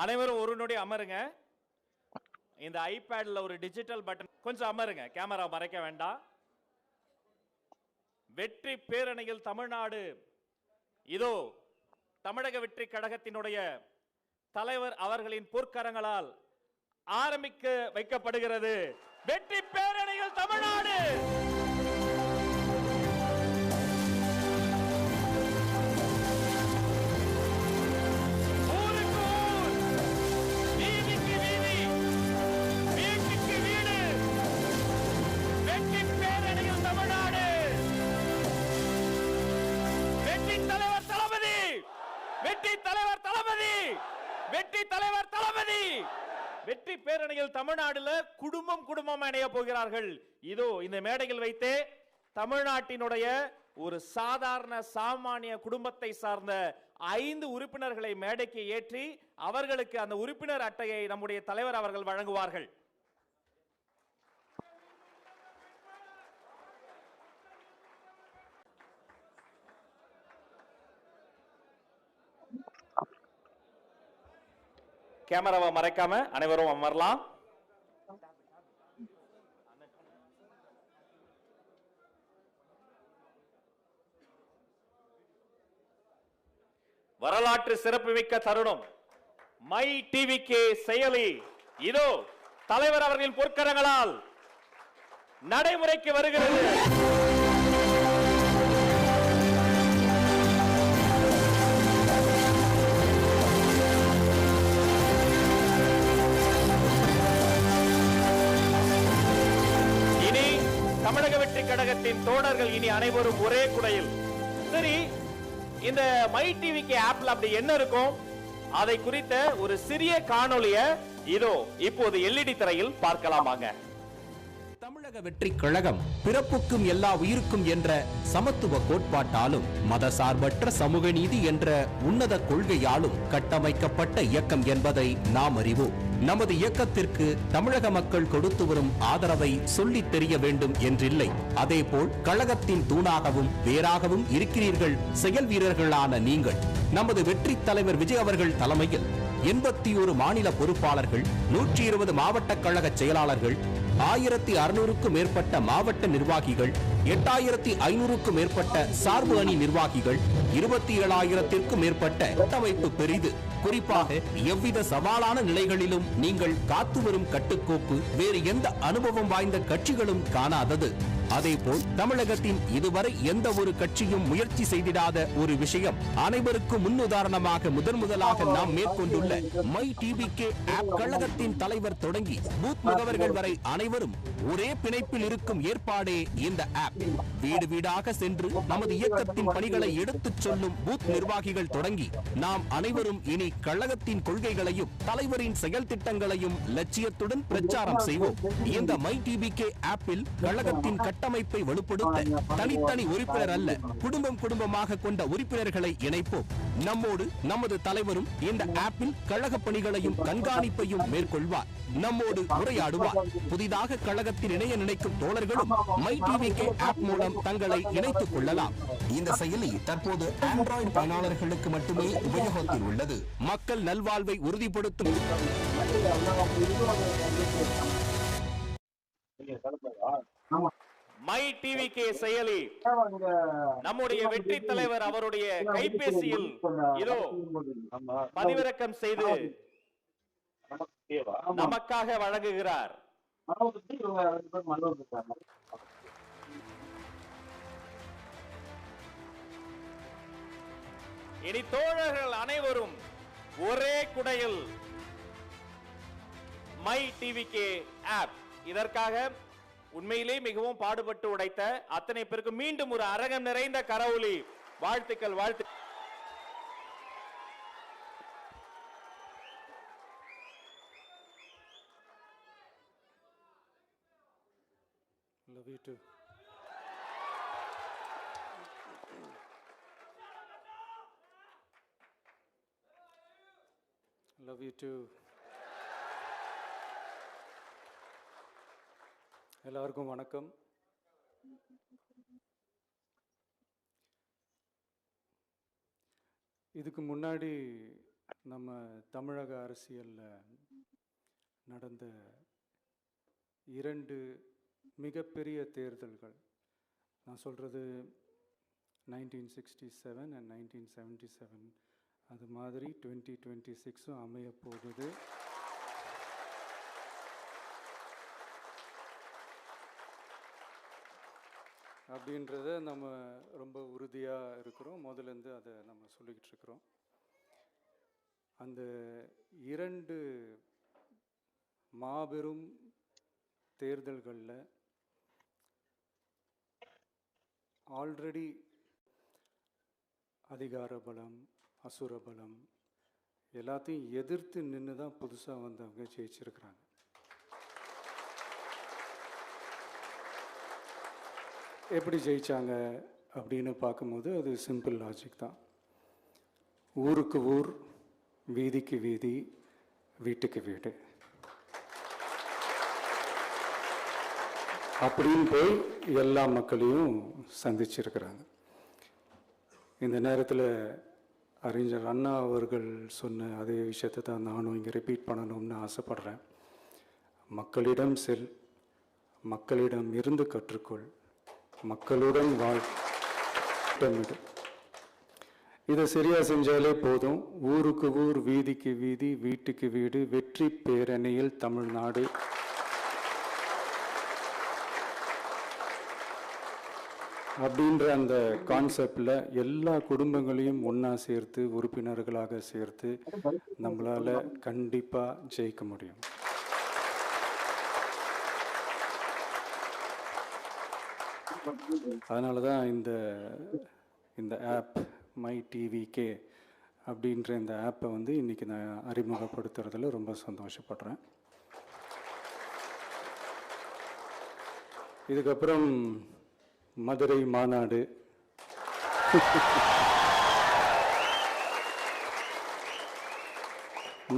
அனைவரும் ஒரு நொடி அமருங்க. இந்த ஐபேட்ல ஒரு டிஜிட்டல் பட்டன், கொஞ்சம் அமருங்க, கேமரா மறைக்க வேண்டாம். வெற்றி பேரணியில் தமிழ்நாடு, இதோ தமிழக வெற்றி கழகத்தினுடைய தலைவர் அவர்களின் பொற்கரங்களால் ஆரம்பிக்க வைக்கப்படுகிறது. வெற்றி பேரணியில் தமிழ்நாடு. வெற்றி பேரணியில் தமிழ்நாடுல குடும்பம் குடும்பம் இணைய போகிறார்கள். இதோ இந்த மேடையில் வைத்தே தமிழ்நாட்டினுடைய ஒரு சாதாரண சாமானிய குடும்பத்தை சார்ந்த 5 உறுப்பினர்களை மேடைக்கு ஏற்றி அவர்களுக்கு அந்த உறுப்பினர் அட்டையை நம்முடைய தலைவர் அவர்கள் வழங்குவார்கள். கேமராவை மறைக்காம அனைவரும் அமரலாம். வரலாற்று சிறப்புமிக்க தருணம். மை டிவிகே செயலி இதோ தலைவர் அவர்களின் பொற்கரங்களால் நடைமுறைக்கு வருகிறது. தமிழக வெற்றி கழகத்தின் தோழர்கள் இனி அனைவரும் ஒரே குடையில். சரி, இந்த மை டிவிக்கு ஆப்ல அப்படி என்ன இருக்கும், அதை குறித்த ஒரு சிறிய காணொளியை இதோ இப்போது எல்இடி திரையில் பார்க்கலாமாங்க. தமிழக வெற்றி கழகம் பிறப்புக்கும் எல்லா உயிருக்கும் என்ற சமத்துவ கோட்பாட்டாலும் மதசார்பற்ற சமூக நீதி என்ற உன்னத கொள்கையாலும் கட்டமைக்கப்பட்ட இயக்கம் என்பதை நாம் அறிவோம். நமது இயக்கத்திற்கு தமிழக மக்கள் கொடுத்து வரும் ஆதரவை சொல்லித் தெரிய வேண்டும் என்றில்லை. அதேபோல் கழகத்தின் தூணாகவும் வேறாகவும் இருக்கிறீர்கள் செயல் வீரர்களான நீங்கள். நமது வெற்றி தலைவர் விஜய் அவர்கள் தலைமையில் 81 மாநில பொறுப்பாளர்கள், 120 மாவட்ட கழக செயலாளர்கள், 1600க்கும் மேற்பட்ட மாவட்ட நிர்வாகிகள், 8500க்கும் மேற்பட்ட சார்பு அணி நிர்வாகிகள், 27,000த்திற்கும் மேற்பட்ட கட்டமைப்பு பெரிது. குறிப்பாக எவ்வித சவாலான நிலைகளிலும் நீங்கள் காத்து வரும் கட்டுக்கோப்பு வேறு எந்த அனுபவம் வாய்ந்த கட்சிகளும் காணாதது. அதேபோல் தமிழகத்தின் இதுவரை எந்த ஒரு கட்சியும் முயற்சி செய்திடாத ஒரு விஷயம், அனைவருக்கும் முன்னுதாரணமாக முதலாக நாம் மேற்கொண்டுள்ள மை டிவிகே ஆப். கழகத்தின் தலைவர் தொடங்கி பூத் முகவர்கள் வரை அனைவரும் ஒரே பிணைப்பில் இருக்கும் ஏற்பாடே இந்த ஆப். வீடு வீடாக சென்று நமது இயக்கத்தின் பணிகளை எடுத்துச் சொல்லும் பூத் நிர்வாகிகள் தொடங்கி நாம் அனைவரும் இனி கழகத்தின் கொள்கைகளையும் தலைவரின் செயல் திட்டங்களையும் லட்சியத்துடன் பிரச்சாரம் செய்வோம். இந்த மை டிவிகே ஆப்பில் கழகத்தின் கட்டமைப்பை வலுப்படுத்த தனித்தனி உறுப்பினர் அல்ல, குடும்பமாக கொண்ட உறுப்பினர்களை இணைப்போம். நம்மோடு நமது தலைவரும் இந்த ஆப்பில் கழக பணிகளையும் கண்காணிப்பையும் மேற்கொள்வார், நம்மோடு உரையாடுவார். புதிதாக கழகத்தில் இணைய நினைக்கும் தோழர்களும் மை டிவிகே ஆப் மூலம் தங்களை இணைத்துக் கொள்ளலாம். இந்த செயலி தற்போது ஆண்ட்ராய்டு பயனாளர்களுக்கு மட்டுமே உபயோகத்தில் உள்ளது. மக்கள் நல்வாழ்வை உறுதிப்படுத்தும் மை டிவிகே செயலி நம்முடைய வெற்றி தலைவர் அவருடைய கைபேசியில் இதோ பதிவிறக்கம் செய்து நமக்காக வழங்குகிறார். இனி தோழர்கள் அனைவரும் ஒரே குடையில் மை டிவிகே ஆப். இதற்காக உண்மையிலே மிகவும் பாடுபட்டு உடைத்த அத்தனை பேருக்கு மீண்டும் ஒரு அரங்கம் நிறைந்த கரவொலி வாழ்த்துக்கள். Love you too. Love you too. எல்லாருக்கும் வணக்கம். இதுக்கு முன்னாடி நம்ம தமிழக அரசியலில் நடந்த 2 மிகப்பெரிய தேர்தல்கள், நான் சொல்கிறது 1967 and 1977, அது மாதிரி 2026 அமைய போகுது. அப்படின்றத நம்ம ரொம்ப உறுதியாக இருக்கிறோம். முதலேருந்து அதை நம்ம சொல்லிக்கிட்டு இருக்கிறோம். அந்த 2 மாபெரும் தேர்தல்களில் ஆல்ரெடி அதிகார பலம், அசுர பலம் எல்லாத்தையும் எதிர்த்து நின்று தான் புதுசாக வந்தவங்க ஜெயிச்சிருக்கிறாங்க. எப்படி ஜெயிச்சாங்க அப்படின்னு பார்க்கும்போது அது சிம்பிள் லாஜிக் தான். ஊருக்கு ஊர், வீதிக்கு வீதி, வீட்டுக்கு வீடு அப்படின்னு போய் எல்லா மக்களையும் சந்திச்சிருக்கிறாங்க. இந்த நேரத்தில் அறிஞர் அண்ணா அவர்கள் சொன்ன அதே விஷயத்தை தான் நானும் இங்கே ரிப்பீட் பண்ணணும்னு ஆசைப்படுறேன். மக்களிடம் செல், மக்களிடம் இருந்து கற்றுக்கொள், மக்களுடன் வாழ். இதை சரியாக செஞ்சாலே போதும். ஊருக்கு ஊர், வீதிக்கு வீதி, வீட்டுக்கு வீடு, வெற்றி பேரணியில் தமிழ்நாடு. அப்படின்ற அந்த கான்செப்டில் எல்லா குடும்பங்களையும் ஒன்றா சேர்த்து, உறுப்பினர்களாக சேர்த்து நம்மளால் கண்டிப்பாக ஜெயிக்க முடியும். அதனால தான் இந்த ஆப் மை டிவிகே அப்படின்ற இந்த ஆப்பை வந்து இன்றைக்கி நான் அறிமுகப்படுத்துறதுல ரொம்ப சந்தோஷப்படுறேன். இதுக்கப்புறம் மதுரை மாநாடு,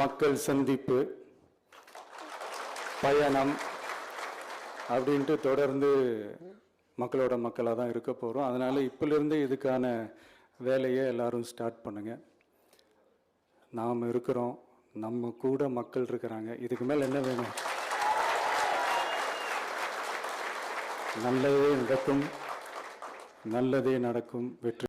மக்கள் சந்திப்பு, பயணம் அப்படின்ட்டு தொடர்ந்து மக்களோட மக்களாக தான் இருக்க போகிறோம். அதனால் இப்போலேருந்து இதுக்கான வேலையை எல்லாரும் ஸ்டார்ட் பண்ணுங்கள். நாம் இருக்கிறோம், நம்ம கூட மக்கள் இருக்கிறாங்க. இதுக்கு மேலே என்ன வேணும்? நல்லதே நடக்கும், நல்லதே நடக்கும். வெற்றி.